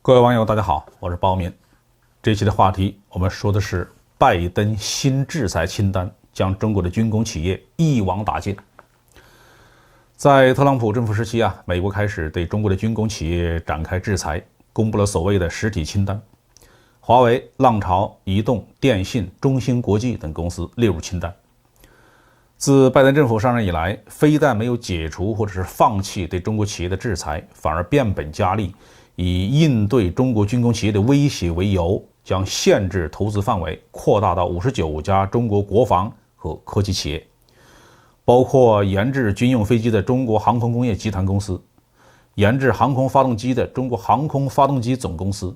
各位网友，大家好，我是包明。这期的话题，我们说的是拜登新制裁清单将中国的军工企业一网打尽。在特朗普政府时期美国开始对中国的军工企业展开制裁，公布了所谓的实体清单，华为、浪潮、移动、电信、中芯国际等公司列入清单。自拜登政府上任以来，非但没有解除或者是放弃对中国企业的制裁，反而变本加厉，以应对中国军工企业的威胁为由，将限制投资范围扩大到59家中国国防和科技企业，包括研制军用飞机的中国航空工业集团公司，研制航空发动机的中国航空发动机总公司，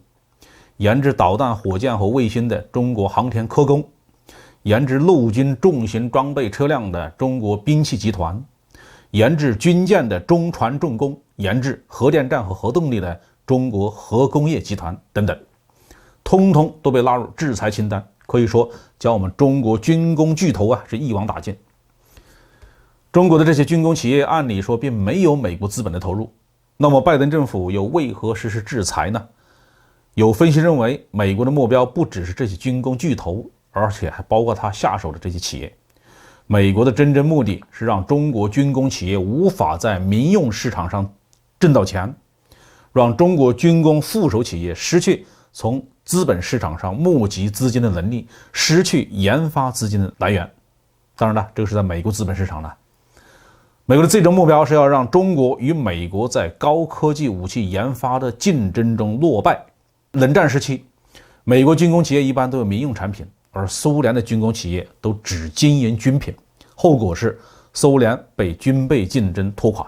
研制导弹、火箭和卫星的中国航天科工，研制陆军重型装备车辆的中国兵器集团，研制军舰的中船重工，研制核电站和核动力的中国核工业集团等等，通通都被纳入制裁清单，可以说将我们中国军工巨头是一网打尽。中国的这些军工企业按理说并没有美国资本的投入，那么拜登政府又为何实施制裁呢？有分析认为，美国的目标不只是这些军工巨头，而且还包括他下手的这些企业。美国的真正目的是让中国军工企业无法在民用市场上挣到钱，让中国军工附属企业失去从资本市场上募集资金的能力，失去研发资金的来源。当然了，这个是在美国资本市场的。美国的最终目标是要让中国与美国在高科技武器研发的竞争中落败。冷战时期，美国军工企业一般都有民用产品，而苏联的军工企业都只经营军品，后果是苏联被军备竞争拖垮。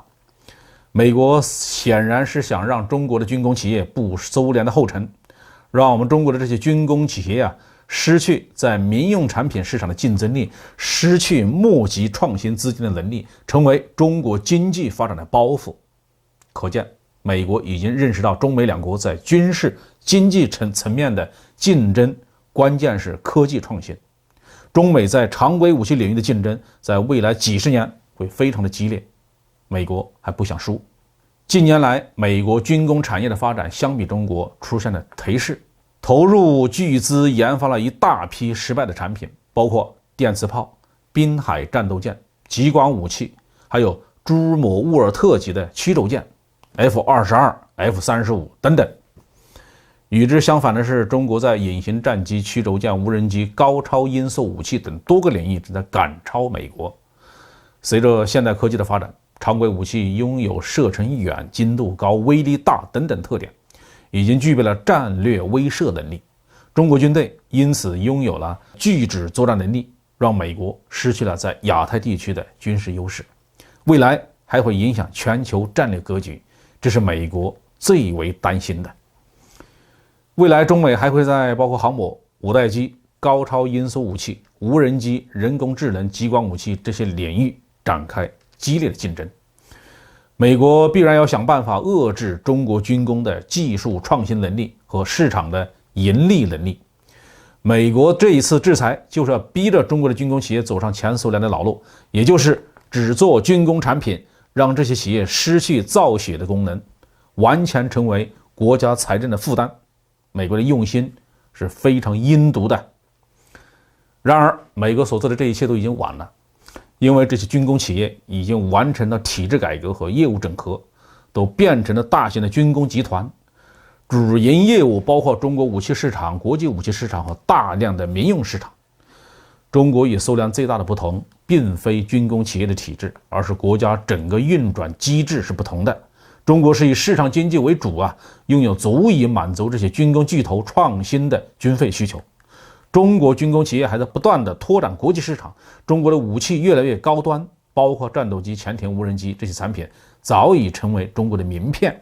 美国显然是想让中国的军工企业步苏联的后尘，让我们中国的这些军工企业失去在民用产品市场的竞争力，失去募集创新资金的能力，成为中国经济发展的包袱。可见美国已经认识到中美两国在军事经济层面的竞争关键是科技创新。中美在常规武器领域的竞争在未来几十年会非常的激烈，美国还不想输。近年来，美国军工产业的发展相比中国出现了颓势，投入巨资研发了一大批失败的产品，包括电磁炮、滨海战斗舰、激光武器，还有朱姆沃尔特级的驱逐舰 F-22、F-35 等等。与之相反的是，中国在隐形战机、驱逐舰、无人机、高超音速武器等多个领域正在赶超美国。随着现代科技的发展，常规武器拥有射程远、精度高、威力大等等特点，已经具备了战略威慑能力。中国军队因此拥有了拒止作战能力，让美国失去了在亚太地区的军事优势，未来还会影响全球战略格局，这是美国最为担心的。未来中美还会在包括航母、五代机、高超音速武器、无人机、人工智能、激光武器这些领域展开激烈的竞争。美国必然要想办法遏制中国军工的技术创新能力和市场的盈利能力。美国这一次制裁就是要逼着中国的军工企业走上前苏联的老路，也就是只做军工产品，让这些企业失去造血的功能，完全成为国家财政的负担。美国的用心是非常阴毒的。然而，美国所做的这一切都已经晚了，因为这些军工企业已经完成了体制改革和业务整合，都变成了大型的军工集团，主营业务包括中国武器市场、国际武器市场和大量的民用市场。中国与苏联最大的不同，并非军工企业的体制，而是国家整个运转机制是不同的。中国是以市场经济为主拥有足以满足这些军工巨头创新的军费需求。中国军工企业还在不断的拓展国际市场，中国的武器越来越高端，包括战斗机、潜艇、无人机这些产品早已成为中国的名片。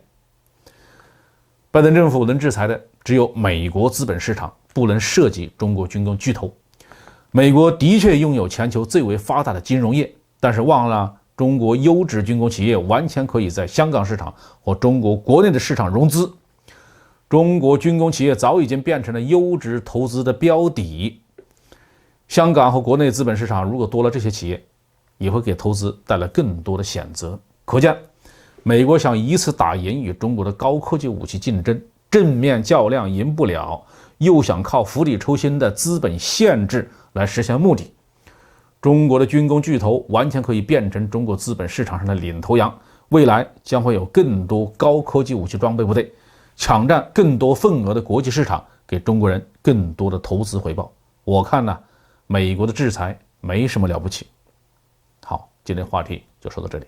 拜登政府能制裁的只有美国资本市场，不能涉及中国军工巨头。美国的确拥有全球最为发达的金融业，但是忘了中国优质军工企业完全可以在香港市场或中国国内的市场融资。中国军工企业早已经变成了优质投资的标的。香港和国内资本市场如果多了这些企业，也会给投资带来更多的选择。可见，美国想以此打赢与中国的高科技武器竞争，正面较量赢不了，又想靠釜底抽薪的资本限制来实现目的，中国的军工巨头完全可以变成中国资本市场上的领头羊，未来将会有更多高科技武器装备部队，抢占更多份额的国际市场，给中国人更多的投资回报。我看呢，美国的制裁没什么了不起。好，今天话题就说到这里。